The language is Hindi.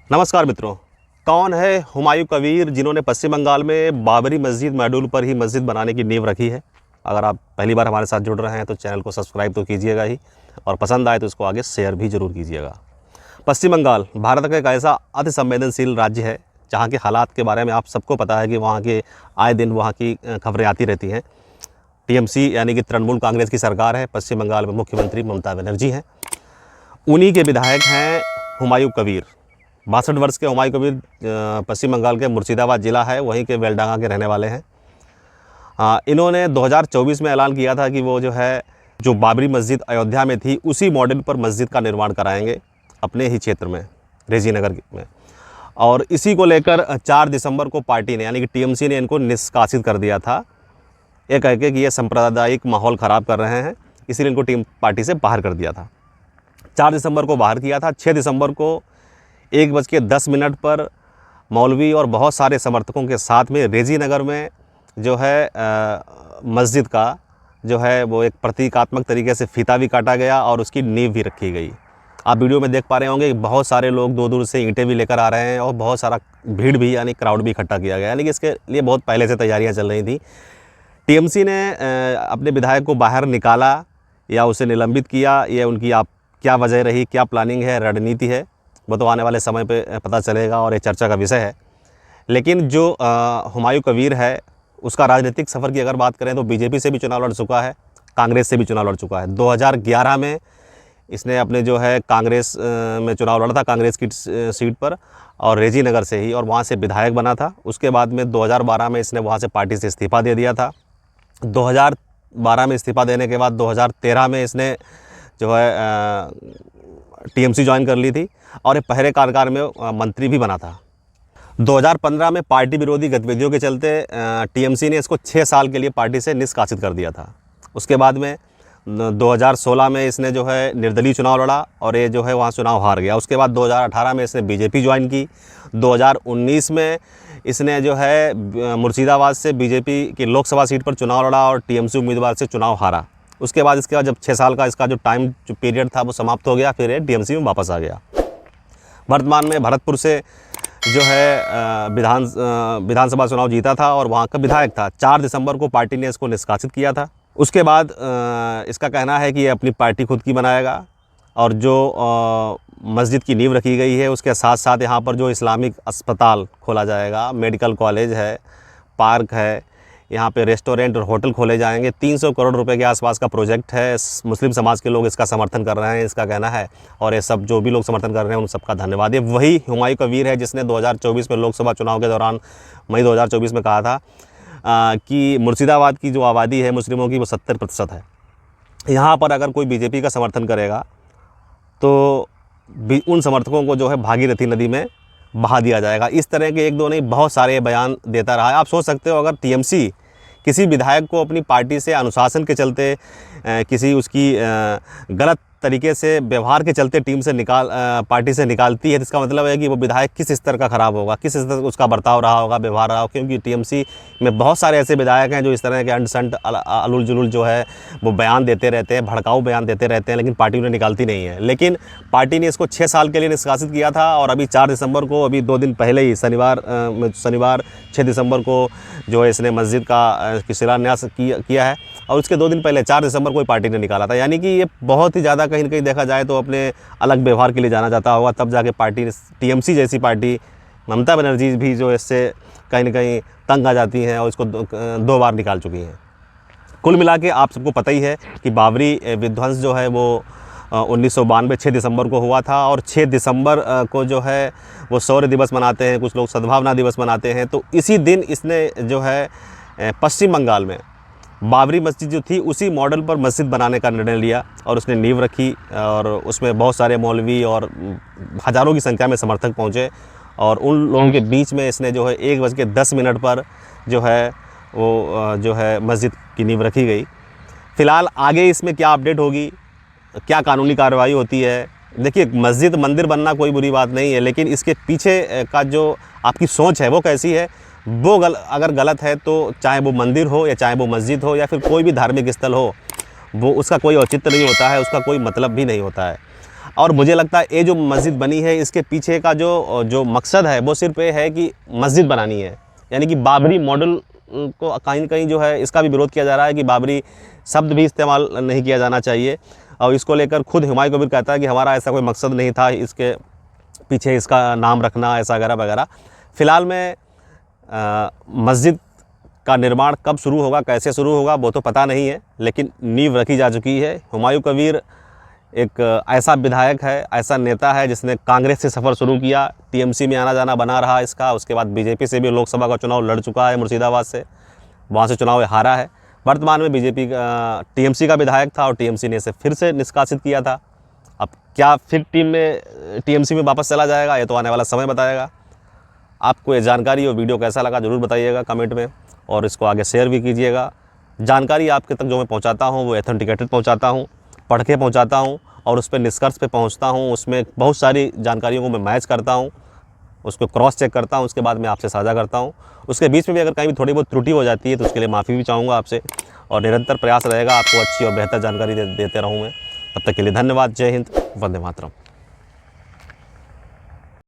नमस्कार मित्रों। कौन है हुमायूं कबीर जिन्होंने पश्चिम बंगाल में बाबरी मस्जिद मॉड्यूल पर ही मस्जिद बनाने की नींव रखी है। अगर आप पहली बार हमारे साथ जुड़ रहे हैं तो चैनल को सब्सक्राइब तो कीजिएगा ही, और पसंद आए तो इसको आगे शेयर भी ज़रूर कीजिएगा। पश्चिम बंगाल भारत का एक ऐसा अति संवेदनशील राज्य है जहाँ के हालात के बारे में आप सबको पता है कि वहाँ के आए दिन वहाँ की खबरें आती रहती हैं। टीएमसी यानी कि तृणमूल कांग्रेस की सरकार है। पश्चिम बंगाल में मुख्यमंत्री ममता बनर्जी हैं। उन्हीं के विधायक हैं हुमायूं कबीर। 62 वर्ष के हुमायूं कबीर पश्चिम बंगाल के मुर्शिदाबाद ज़िला है, वहीं के बेलडांगा के रहने वाले हैं। इन्होंने 2024 में ऐलान किया था कि वो जो बाबरी मस्जिद अयोध्या में थी उसी मॉडल पर मस्जिद का निर्माण कराएंगे अपने ही क्षेत्र में, रेजी नगर में। और इसी को लेकर 4 दिसंबर को पार्टी ने यानी कि टीएमसी ने इनको निष्कासित कर दिया था, ये कह के कि ये सांप्रदायिक माहौल ख़राब कर रहे हैं, इसीलिए इनको पार्टी से बाहर कर दिया था। 4 दिसंबर को बाहर किया था। 6 दिसंबर को 1:10 पर मौलवी और बहुत सारे समर्थकों के साथ में रेजी नगर में मस्जिद का वो एक प्रतीकात्मक तरीके से फीता भी काटा गया और उसकी नींव भी रखी गई। आप वीडियो में देख पा रहे होंगे कि बहुत सारे लोग दूर दूर से ईंटें भी लेकर आ रहे हैं और बहुत सारा भीड़ भी यानी क्राउड भी इकट्ठा किया गया, यानी कि इसके लिए बहुत पहले से तैयारियां चल रही थी। टीएमसी ने अपने विधायक को बाहर निकाला या उसे निलंबित किया, ये उनकी क्या वजह रही, क्या प्लानिंग है, रणनीति है, वो तो आने वाले समय पे पता चलेगा और ये चर्चा का विषय है। लेकिन जो हुमायूं कबीर है उसका राजनीतिक सफ़र की अगर बात करें तो बीजेपी से भी चुनाव लड़ चुका है, कांग्रेस से भी चुनाव लड़ चुका है। 2011 में इसने अपने कांग्रेस में चुनाव लड़ा था, कांग्रेस की सीट पर, और रेजी नगर से ही, और वहाँ से विधायक बना था। उसके बाद में 2012 में इसने वहाँ से पार्टी से इस्तीफ़ा दे दिया था। 2012 में इस्तीफ़ा देने के बाद 2013 में इसने टीएमसी ज्वाइन कर ली थी और ये पहले कार्यकाल में मंत्री भी बना था। 2015 में पार्टी विरोधी गतिविधियों के चलते टीएमसी ने इसको 6 साल के लिए पार्टी से निष्कासित कर दिया था। उसके बाद में 2016 में इसने निर्दलीय चुनाव लड़ा और ये वहाँ चुनाव हार गया। उसके बाद 2018 में इसने बीजेपी ज्वाइन की। 2019 में इसने मुर्शिदाबाद से बीजेपी की लोकसभा सीट पर चुनाव लड़ा और टीएमसी उम्मीदवार से चुनाव हारा। उसके बाद जब 6 साल का इसका टाइम पीरियड था वो समाप्त हो गया, फिर ये टीएमसी में वापस आ गया। वर्तमान में भरतपुर से विधानसभा चुनाव जीता था और वहाँ का विधायक था। 4 दिसंबर को पार्टी ने इसको निष्कासित किया था। उसके बाद इसका कहना है कि ये अपनी पार्टी खुद की बनाएगा और जो मस्जिद की नींव रखी गई है उसके साथ साथ यहाँ पर जो इस्लामिक अस्पताल खोला जाएगा, मेडिकल कॉलेज है, पार्क है, यहाँ पे रेस्टोरेंट और होटल खोले जाएंगे। 300 करोड़ रुपए के आसपास का प्रोजेक्ट है। मुस्लिम समाज के लोग इसका समर्थन कर रहे हैं, इसका कहना है, और ये सब जो भी लोग समर्थन कर रहे हैं उन सबका धन्यवाद। ये वही हुमायूं कबीर है जिसने 2024 में लोकसभा चुनाव के दौरान मई 2024 में कहा था कि मुर्शिदाबाद की जो आबादी है मुस्लिमों की वो 70% है। यहाँ पर अगर कोई बीजेपी का समर्थन करेगा तो उन समर्थकों को भागीरथी नदी में बहा दिया जाएगा। इस तरह के एक दो नहीं बहुत सारे बयान देता रहा है। आप सोच सकते हो अगर टीएमसी किसी विधायक को अपनी पार्टी से अनुशासन के चलते किसी उसकी गलत तरीके से व्यवहार के चलते पार्टी से निकालती है, तो इसका मतलब है कि वो विधायक किस स्तर का ख़राब होगा, किस स्तर उसका बर्ताव रहा होगा, व्यवहार रहा होगा। क्योंकि टीएमसी में बहुत सारे ऐसे विधायक हैं जो इस तरह के अंट-संट अलुल जुलुल वो बयान देते रहते हैं, भड़काऊ बयान देते रहते हैं, लेकिन पार्टी उन्हें निकालती नहीं है। लेकिन पार्टी ने इसको 6 साल के लिए निष्कासित किया था और अभी 4 दिसंबर को, अभी 2 दिन पहले ही शनिवार 6 दिसंबर को इसने मस्जिद का शिलान्यास किया है और उसके 2 दिन पहले 4 दिसंबर को पार्टी ने निकाला था। यानी कि ये बहुत ही ज़्यादा कहीं न कहीं देखा जाए तो अपने अलग व्यवहार के लिए जाना जाता होगा, तब जाके पार्टी टीएमसी जैसी पार्टी, ममता बनर्जी भी इससे कहीं न कहीं तंग आ जाती हैं और इसको 2 बार निकाल चुकी हैं। कुल मिला के आप सबको पता ही है कि बाबरी विध्वंस वो 1992 6 दिसंबर को हुआ था और 6 दिसंबर को वो शौर्य दिवस मनाते हैं, कुछ लोग सद्भावना दिवस मनाते हैं। तो इसी दिन इसने पश्चिम बंगाल में बाबरी मस्जिद जो थी उसी मॉडल पर मस्जिद बनाने का निर्णय लिया और उसने नींव रखी और उसमें बहुत सारे मौलवी और हज़ारों की संख्या में समर्थक पहुंचे और उन लोगों के बीच में इसने 1:10 पर मस्जिद की नींव रखी गई। फ़िलहाल आगे इसमें क्या अपडेट होगी, क्या कानूनी कार्रवाई होती है, देखिए मस्जिद मंदिर बनना कोई बुरी बात नहीं है, लेकिन इसके पीछे का जो आपकी सोच है वो कैसी है, वो अगर गलत है तो चाहे वो मंदिर हो या चाहे वो मस्जिद हो या फिर कोई भी धार्मिक स्थल हो, वो उसका कोई औचित्य नहीं होता है, उसका कोई मतलब भी नहीं होता है। और मुझे लगता है ये जो मस्जिद बनी है इसके पीछे का जो मकसद है वो सिर्फ ये है कि मस्जिद बनानी है, यानी कि बाबरी मॉडल को कहीं न कहीं जो है इसका भी विरोध किया जा रहा है कि बाबरी शब्द भी इस्तेमाल नहीं किया जाना चाहिए। और इसको लेकर खुद हुमायूं कबीर कहता है कि हमारा ऐसा कोई मकसद नहीं था इसके पीछे इसका नाम रखना ऐसा वगैरह वगैरह। फ़िलहाल में मस्जिद का निर्माण कब शुरू होगा, कैसे शुरू होगा वो तो पता नहीं है, लेकिन नींव रखी जा चुकी है। हुमायूं कबीर एक ऐसा विधायक है, ऐसा नेता है जिसने कांग्रेस से सफ़र शुरू किया, टीएमसी में आना जाना बना रहा इसका, उसके बाद बीजेपी से भी लोकसभा का चुनाव लड़ चुका है मुर्शिदाबाद से, वहाँ से चुनाव हारा है। वर्तमान में बीजेपी का टीएमसी का विधायक था और टीएमसी ने इसे फिर से निष्कासित किया था। अब क्या फिर टीएमसी में वापस चला जाएगा, ये तो आने वाला समय बताएगा। आपको ये जानकारी और वीडियो कैसा लगा ज़रूर बताइएगा कमेंट में, और इसको आगे शेयर भी कीजिएगा। जानकारी आपके तक जो मैं पहुंचाता हूं वो ऑथेंटिकेटेड पहुंचाता हूं, पढ़ के पहुंचाता हूं और उस पर निष्कर्ष पे पहुंचता हूं। उसमें बहुत सारी जानकारियों को मैं मैच करता हूं, उसको क्रॉस चेक करता हूं, उसके बाद मैं आपसे साझा करता हूं। उसके बीच में भी अगर कहीं भी थोड़ी बहुत त्रुटि हो जाती है तो उसके लिए माफ़ी भी चाहूँगा आपसे, और निरंतर प्रयास रहेगा आपको अच्छी और बेहतर जानकारी देते रहूँ मैं। तब तक के लिए धन्यवाद। जय हिंद, वंदे मातरम।